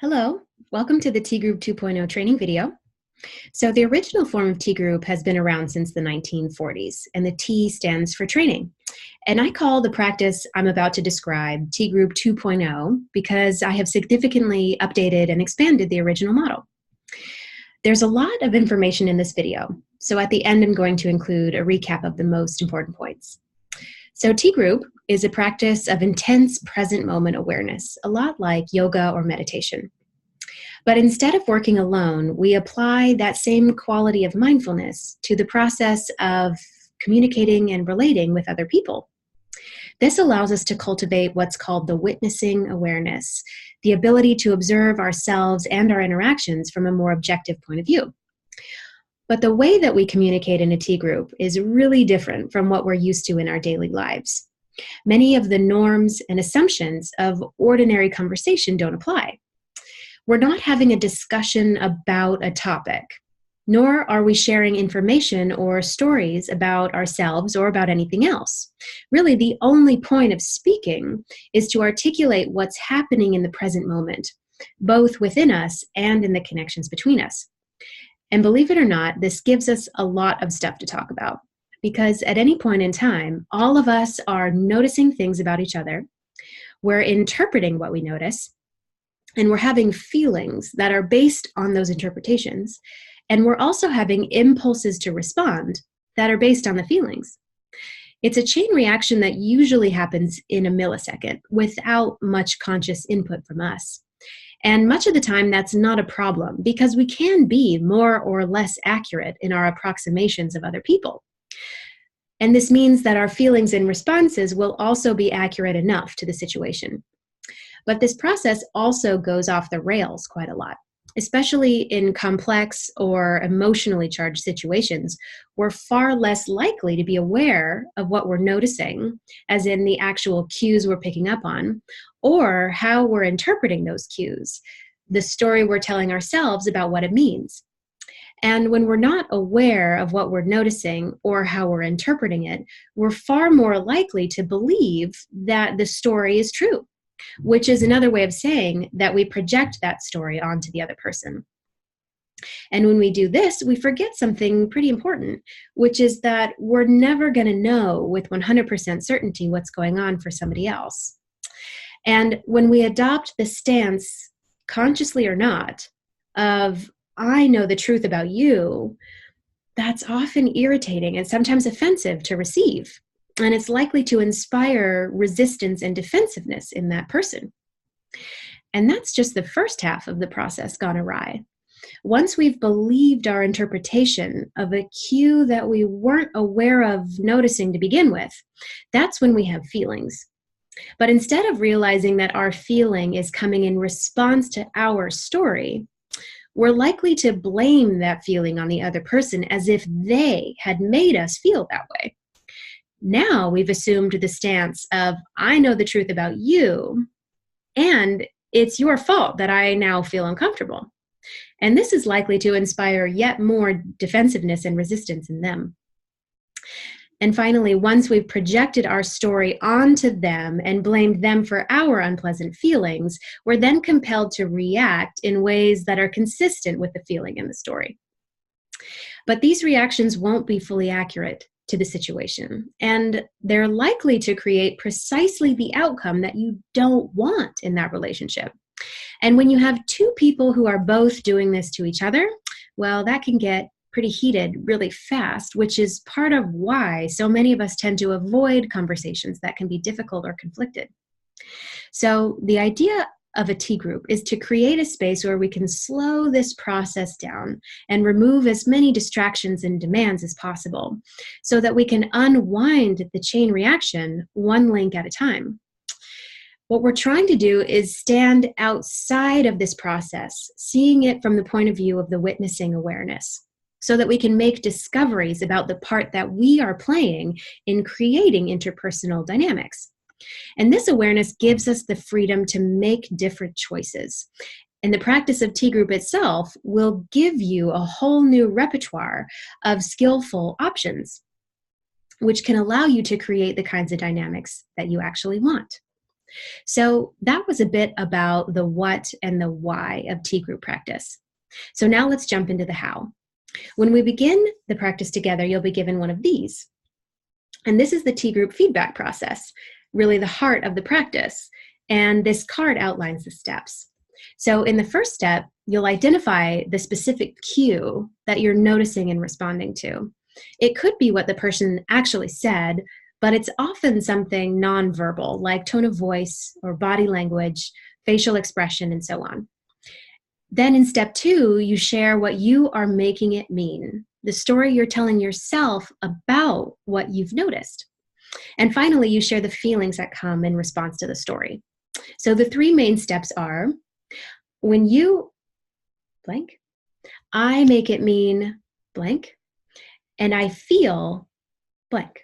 Hello, welcome to the T Group 2.0 training video. So the original form of T Group has been around since the 1940s, and the T stands for training. And I call the practice I'm about to describe T Group 2.0 because I have significantly updated and expanded the original model. There's a lot of information in this video, so at the end I'm going to include a recap of the most important points. So T Group is a practice of intense present moment awareness, a lot like yoga or meditation. But instead of working alone, we apply that same quality of mindfulness to the process of communicating and relating with other people. This allows us to cultivate what's called the witnessing awareness, the ability to observe ourselves and our interactions from a more objective point of view. But the way that we communicate in a T group is really different from what we're used to in our daily lives. Many of the norms and assumptions of ordinary conversation don't apply. We're not having a discussion about a topic, nor are we sharing information or stories about ourselves or about anything else. Really, the only point of speaking is to articulate what's happening in the present moment, both within us and in the connections between us. And believe it or not, this gives us a lot of stuff to talk about, because at any point in time, all of us are noticing things about each other, we're interpreting what we notice, and we're having feelings that are based on those interpretations, and we're also having impulses to respond that are based on the feelings. It's a chain reaction that usually happens in a millisecond without much conscious input from us. And much of the time, that's not a problem because we can be more or less accurate in our approximations of other people. And this means that our feelings and responses will also be accurate enough to the situation. But this process also goes off the rails quite a lot, especially in complex or emotionally charged situations. We're far less likely to be aware of what we're noticing, as in the actual cues we're picking up on, or how we're interpreting those cues, the story we're telling ourselves about what it means. And when we're not aware of what we're noticing or how we're interpreting it, we're far more likely to believe that the story is true, which is another way of saying that we project that story onto the other person. And when we do this, we forget something pretty important, which is that we're never going to know with 100% certainty what's going on for somebody else. And when we adopt the stance, consciously or not, of I know the truth about you, that's often irritating and sometimes offensive to receive. And it's likely to inspire resistance and defensiveness in that person. And that's just the first half of the process gone awry. Once we've believed our interpretation of a cue that we weren't aware of noticing to begin with, that's when we have feelings. But instead of realizing that our feeling is coming in response to our story, we're likely to blame that feeling on the other person as if they had made us feel that way. Now we've assumed the stance of, I know the truth about you, and it's your fault that I now feel uncomfortable. And this is likely to inspire yet more defensiveness and resistance in them. And finally, once we've projected our story onto them and blamed them for our unpleasant feelings, we're then compelled to react in ways that are consistent with the feeling in the story. But these reactions won't be fully accurate to the situation, and they're likely to create precisely the outcome that you don't want in that relationship. And when you have two people who are both doing this to each other, well, that can get pretty heated really fast, which is part of why so many of us tend to avoid conversations that can be difficult or conflicted. So the idea of a T group is to create a space where we can slow this process down and remove as many distractions and demands as possible so that we can unwind the chain reaction one link at a time. What we're trying to do is stand outside of this process, seeing it from the point of view of the witnessing awareness, so that we can make discoveries about the part that we are playing in creating interpersonal dynamics. And this awareness gives us the freedom to make different choices. And the practice of T group itself will give you a whole new repertoire of skillful options, which can allow you to create the kinds of dynamics that you actually want. So that was a bit about the what and the why of T group practice. So now let's jump into the how. When we begin the practice together, you'll be given one of these. And this is the T group feedback process, really the heart of the practice. And this card outlines the steps. So in the first step, you'll identify the specific cue that you're noticing and responding to. It could be what the person actually said, but it's often something nonverbal, like tone of voice or body language, facial expression, and so on. Then in step 2, you share what you are making it mean, the story you're telling yourself about what you've noticed. And finally, you share the feelings that come in response to the story. So the 3 main steps are, when you blank, I make it mean blank, and I feel blank.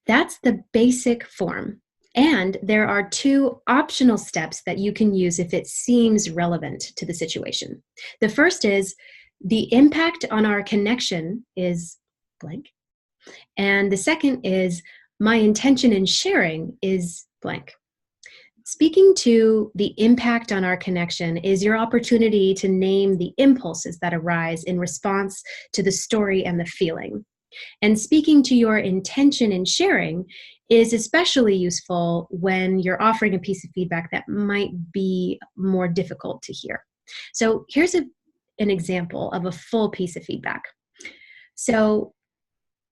That's the basic form. And there are 2 optional steps that you can use if it seems relevant to the situation. The first is, the impact on our connection is blank. And the second is, my intention in sharing is blank. Speaking to the impact on our connection is your opportunity to name the impulses that arise in response to the story and the feeling. And speaking to your intention in sharing is especially useful when you're offering a piece of feedback that might be more difficult to hear. So here's an example of a full piece of feedback. So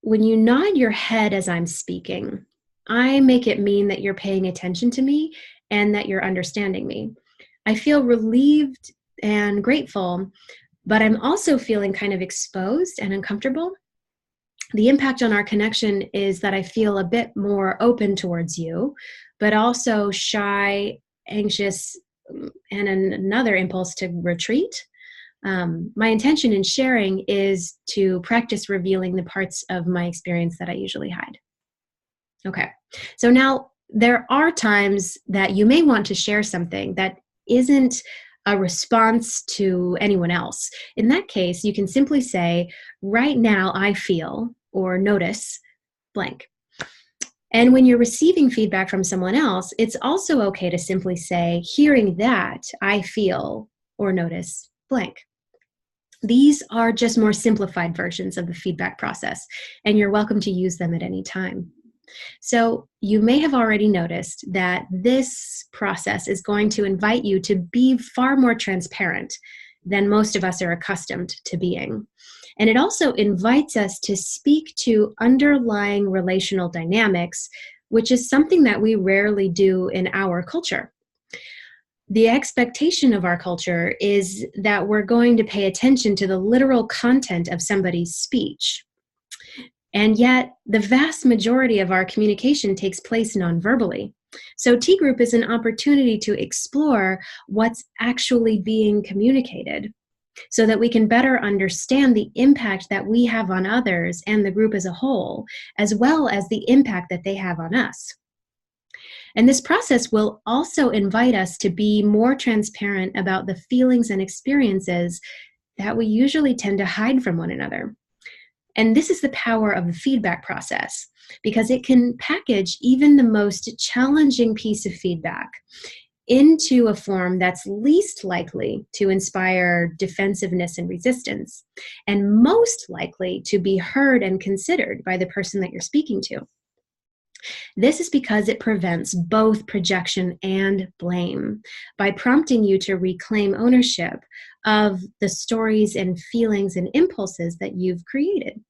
when you nod your head as I'm speaking, I make it mean that you're paying attention to me and that you're understanding me. I feel relieved and grateful, but I'm also feeling kind of exposed and uncomfortable. The impact on our connection is that I feel a bit more open towards you, but also shy, anxious, and another impulse to retreat. My intention in sharing is to practice revealing the parts of my experience that I usually hide. Okay, so now there are times that you may want to share something that isn't a response to anyone else. In that case, you can simply say, right now I feel or notice blank. And when you're receiving feedback from someone else, it's also okay to simply say, hearing that, I feel or notice blank. These are just more simplified versions of the feedback process, and you're welcome to use them at any time. So you may have already noticed that this process is going to invite you to be far more transparent than most of us are accustomed to being. And it also invites us to speak to underlying relational dynamics, which is something that we rarely do in our culture. The expectation of our culture is that we're going to pay attention to the literal content of somebody's speech. And yet, the vast majority of our communication takes place non-verbally. So T group is an opportunity to explore what's actually being communicated so that we can better understand the impact that we have on others and the group as a whole, as well as the impact that they have on us. And this process will also invite us to be more transparent about the feelings and experiences that we usually tend to hide from one another. And this is the power of the feedback process, because it can package even the most challenging piece of feedback into a form that's least likely to inspire defensiveness and resistance, and most likely to be heard and considered by the person that you're speaking to. This is because it prevents both projection and blame by prompting you to reclaim ownership of the stories and feelings and impulses that you've created.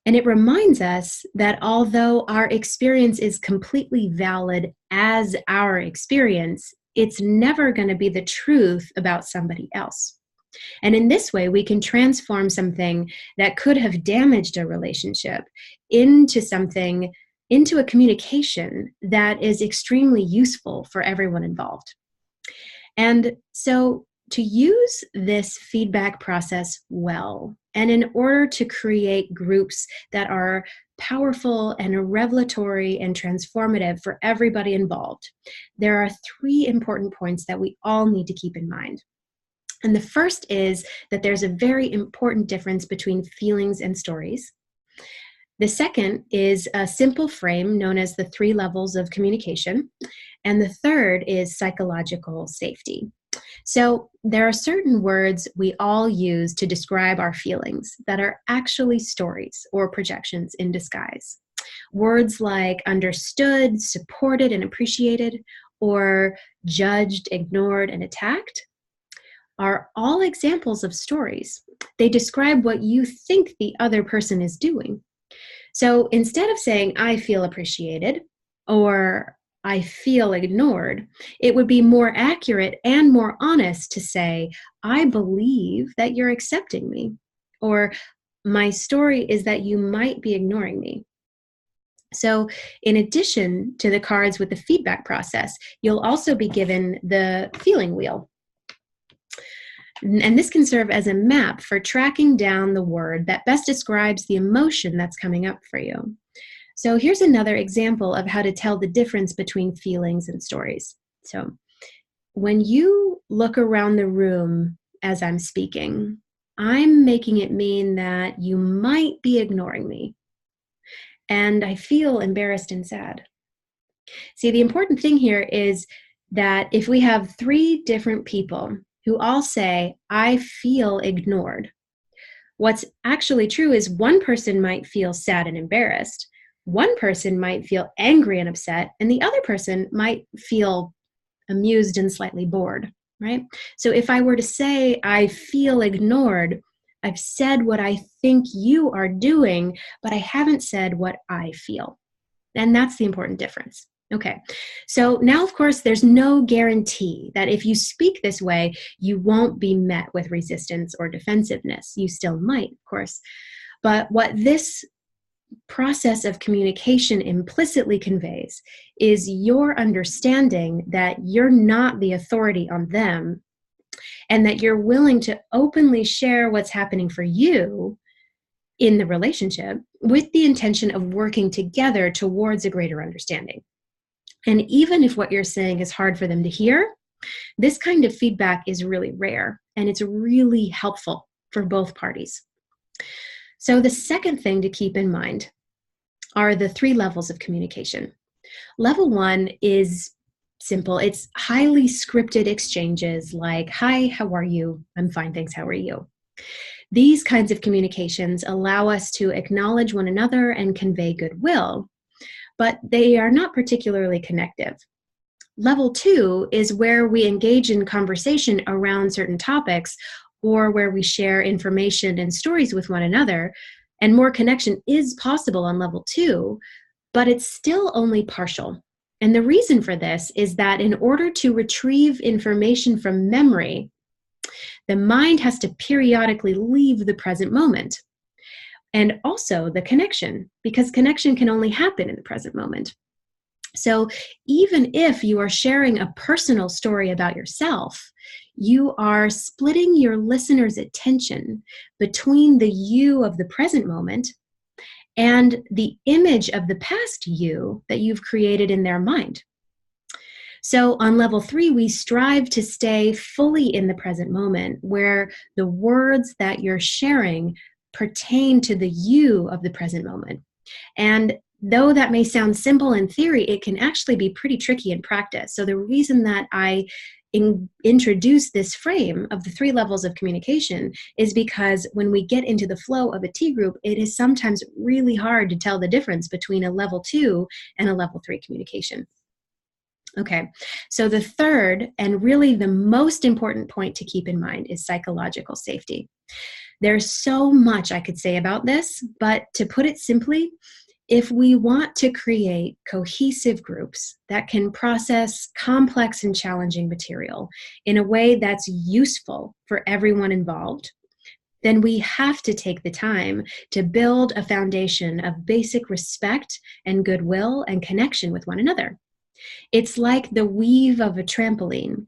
And it reminds us that although our experience is completely valid as our experience, it's never going to be the truth about somebody else. And in this way, we can transform something that could have damaged a relationship into a communication that is extremely useful for everyone involved. And so to use this feedback process well, and in order to create groups that are powerful and revelatory and transformative for everybody involved, there are 3 important points that we all need to keep in mind. And the first is that there's a very important difference between feelings and stories. The second is a simple frame known as the 3 levels of communication. And the third is psychological safety. So there are certain words we all use to describe our feelings that are actually stories or projections in disguise. Words like understood, supported, and appreciated, or judged, ignored, and attacked are all examples of stories. They describe what you think the other person is doing. So instead of saying, I feel appreciated, or I feel ignored, it would be more accurate and more honest to say, I believe that you're accepting me, or my story is that you might be ignoring me. So in addition to the cards with the feedback process, you'll also be given the feeling wheel. And this can serve as a map for tracking down the word that best describes the emotion that's coming up for you. So here's another example of how to tell the difference between feelings and stories. So when you look around the room as I'm speaking, I'm making it mean that you might be ignoring me. And I feel embarrassed and sad. See, the important thing here is that if we have 3 different people who all say, I feel ignored, what's actually true is one person might feel sad and embarrassed, one person might feel angry and upset, and the other person might feel amused and slightly bored, right? So if I were to say, I feel ignored, I've said what I think you are doing, but I haven't said what I feel. And that's the important difference. Okay, so now, of course, there's no guarantee that if you speak this way, you won't be met with resistance or defensiveness. You still might, of course. But what this process of communication implicitly conveys is your understanding that you're not the authority on them, and that you're willing to openly share what's happening for you in the relationship with the intention of working together towards a greater understanding. And even if what you're saying is hard for them to hear, this kind of feedback is really rare, and it's really helpful for both parties. So the second thing to keep in mind are the 3 levels of communication. Level 1 is simple. It's highly scripted exchanges like, hi, how are you? I'm fine, thanks, how are you? These kinds of communications allow us to acknowledge one another and convey goodwill, but they are not particularly connective. Level 2 is where we engage in conversation around certain topics, or where we share information and stories with one another, and more connection is possible on level 2, but it's still only partial. And the reason for this is that in order to retrieve information from memory, the mind has to periodically leave the present moment. And also the connection, because connection can only happen in the present moment. So even if you are sharing a personal story about yourself, you are splitting your listener's attention between the you of the present moment and the image of the past you that you've created in their mind. So on level 3, we strive to stay fully in the present moment, where the words that you're sharing pertain to the you of the present moment. And though that may sound simple in theory, it can actually be pretty tricky in practice. So the reason that I introduce this frame of the 3 levels of communication is because when we get into the flow of a T group, it is sometimes really hard to tell the difference between a level 2 and a level 3 communication. Okay, so the third and really the most important point to keep in mind is psychological safety. There's so much I could say about this, but to put it simply, if we want to create cohesive groups that can process complex and challenging material in a way that's useful for everyone involved, then we have to take the time to build a foundation of basic respect and goodwill and connection with one another. It's like the weave of a trampoline.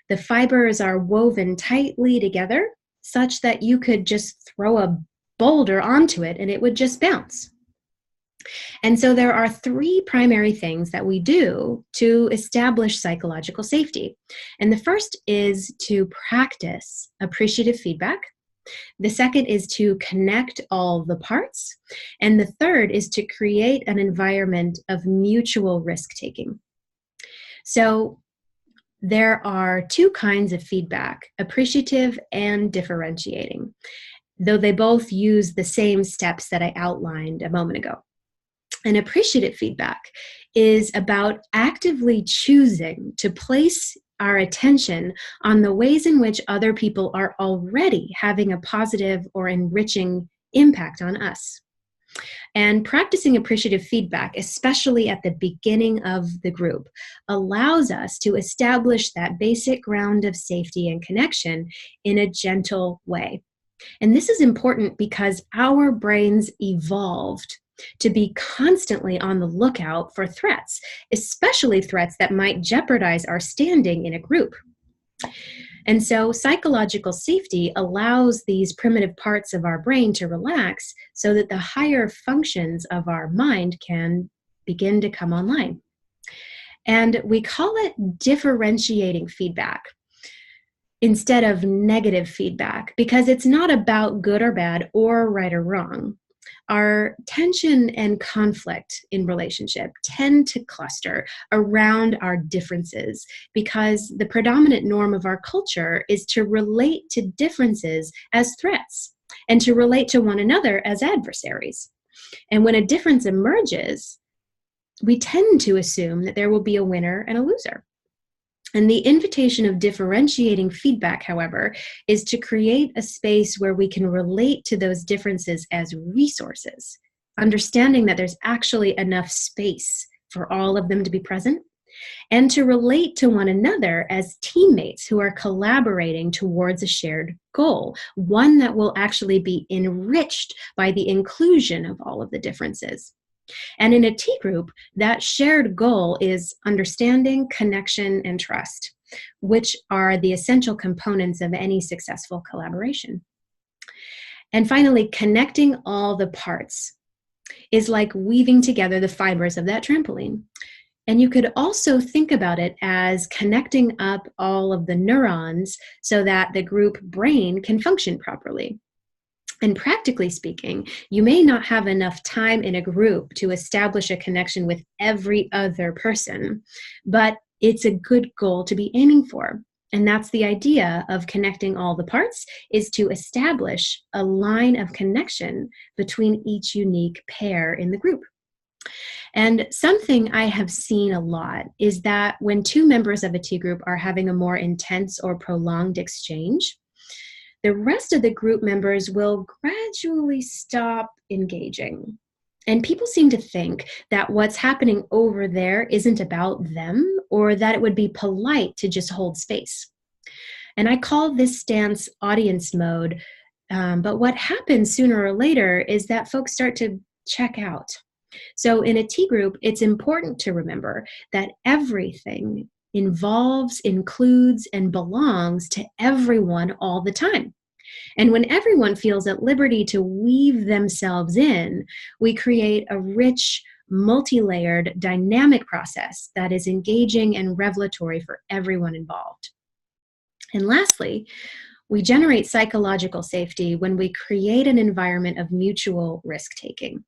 The fibers are woven tightly together such that you could just throw a boulder onto it and it would just bounce. And so there are 3 primary things that we do to establish psychological safety. And the first is to practice appreciative feedback. The second is to connect all the parts. And the third is to create an environment of mutual risk-taking. So there are two kinds of feedback, appreciative and differentiating, though they both use the same steps that I outlined a moment ago. And appreciative feedback is about actively choosing to place our attention on the ways in which other people are already having a positive or enriching impact on us. And practicing appreciative feedback, especially at the beginning of the group, allows us to establish that basic ground of safety and connection in a gentle way. And this is important because our brains evolved to be constantly on the lookout for threats, especially threats that might jeopardize our standing in a group. And so psychological safety allows these primitive parts of our brain to relax so that the higher functions of our mind can begin to come online. And we call it differentiating feedback instead of negative feedback because it's not about good or bad or right or wrong. Our tension and conflict in relationship tend to cluster around our differences because the predominant norm of our culture is to relate to differences as threats and to relate to one another as adversaries. And when a difference emerges, we tend to assume that there will be a winner and a loser. And the invitation of differentiating feedback, however, is to create a space where we can relate to those differences as resources, understanding that there's actually enough space for all of them to be present, and to relate to one another as teammates who are collaborating towards a shared goal, one that will actually be enriched by the inclusion of all of the differences. And in a T group, that shared goal is understanding, connection, and trust, which are the essential components of any successful collaboration. And finally, connecting all the parts is like weaving together the fibers of that trampoline. And you could also think about it as connecting up all of the neurons so that the group brain can function properly. And practically speaking, you may not have enough time in a group to establish a connection with every other person, but it's a good goal to be aiming for. And that's the idea of connecting all the parts, is to establish a line of connection between each unique pair in the group. And something I have seen a lot is that when two members of a T group are having a more intense or prolonged exchange, the rest of the group members will gradually stop engaging. And people seem to think that what's happening over there isn't about them, or that it would be polite to just hold space. And I call this stance audience mode, but what happens sooner or later is that folks start to check out. So in a T group, it's important to remember that everything involves, includes, and belongs to everyone all the time. And when everyone feels at liberty to weave themselves in, we create a rich, multi-layered, dynamic process that is engaging and revelatory for everyone involved. And lastly, we generate psychological safety when we create an environment of mutual risk-taking.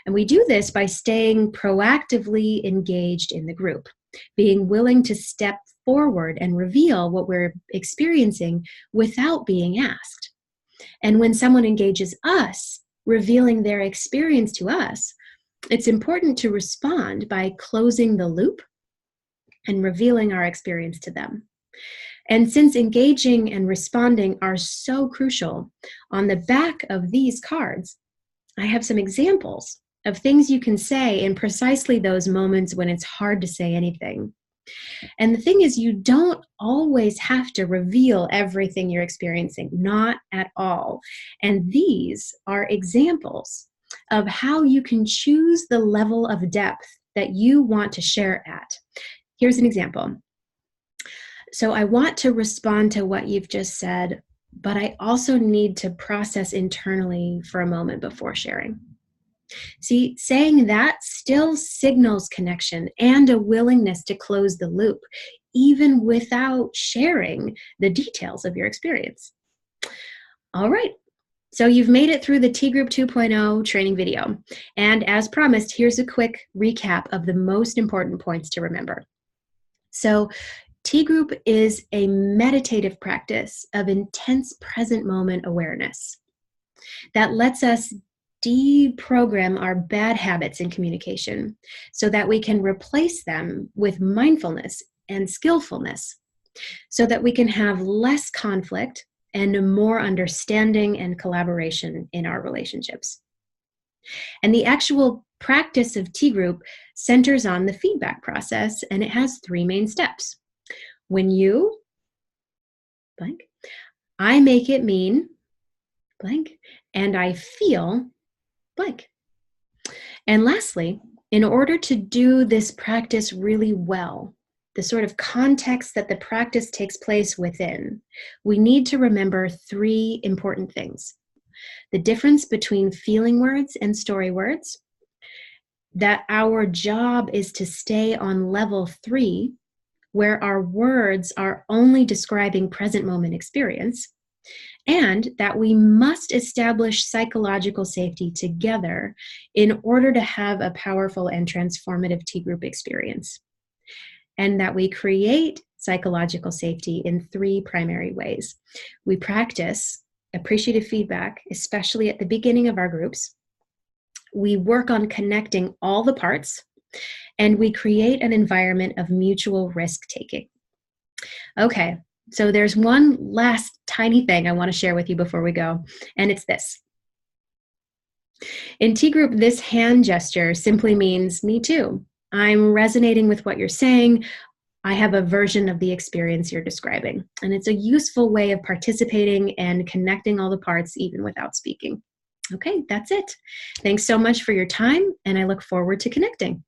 And we do this by staying proactively engaged in the group, being willing to step forward and reveal what we're experiencing without being asked. And when someone engages us, revealing their experience to us, it's important to respond by closing the loop and revealing our experience to them. And since engaging and responding are so crucial, on the back of these cards, I have some examples of things you can say in precisely those moments when it's hard to say anything. And the thing is, you don't always have to reveal everything you're experiencing, not at all. And these are examples of how you can choose the level of depth that you want to share at. Here's an example. So I want to respond to what you've just said, but I also need to process internally for a moment before sharing. See, saying that still signals connection and a willingness to close the loop, even without sharing the details of your experience. All right. So you've made it through the T Group 2.0 training video. And as promised, here's a quick recap of the most important points to remember. So T Group is a meditative practice of intense present moment awareness that lets us deprogram our bad habits in communication so that we can replace them with mindfulness and skillfulness so that we can have less conflict and more understanding and collaboration in our relationships. And the actual practice of T Group centers on the feedback process, and it has 3 main steps. When you blank, I make it mean blank, and I feel blank. And lastly, in order to do this practice really well, the sort of context that the practice takes place within, we need to remember 3 important things. The difference between feeling words and story words, that our job is to stay on level 3, where our words are only describing present moment experience, and that we must establish psychological safety together in order to have a powerful and transformative T Group experience. And that we create psychological safety in 3 primary ways. We practice appreciative feedback, especially at the beginning of our groups. We work on connecting all the parts, and we create an environment of mutual risk-taking. Okay, so there's one last tiny thing I want to share with you before we go, and it's this. In T Group, this hand gesture simply means me too. I'm resonating with what you're saying. I have a version of the experience you're describing. And it's a useful way of participating and connecting all the parts even without speaking. Okay, that's it. Thanks so much for your time, and I look forward to connecting.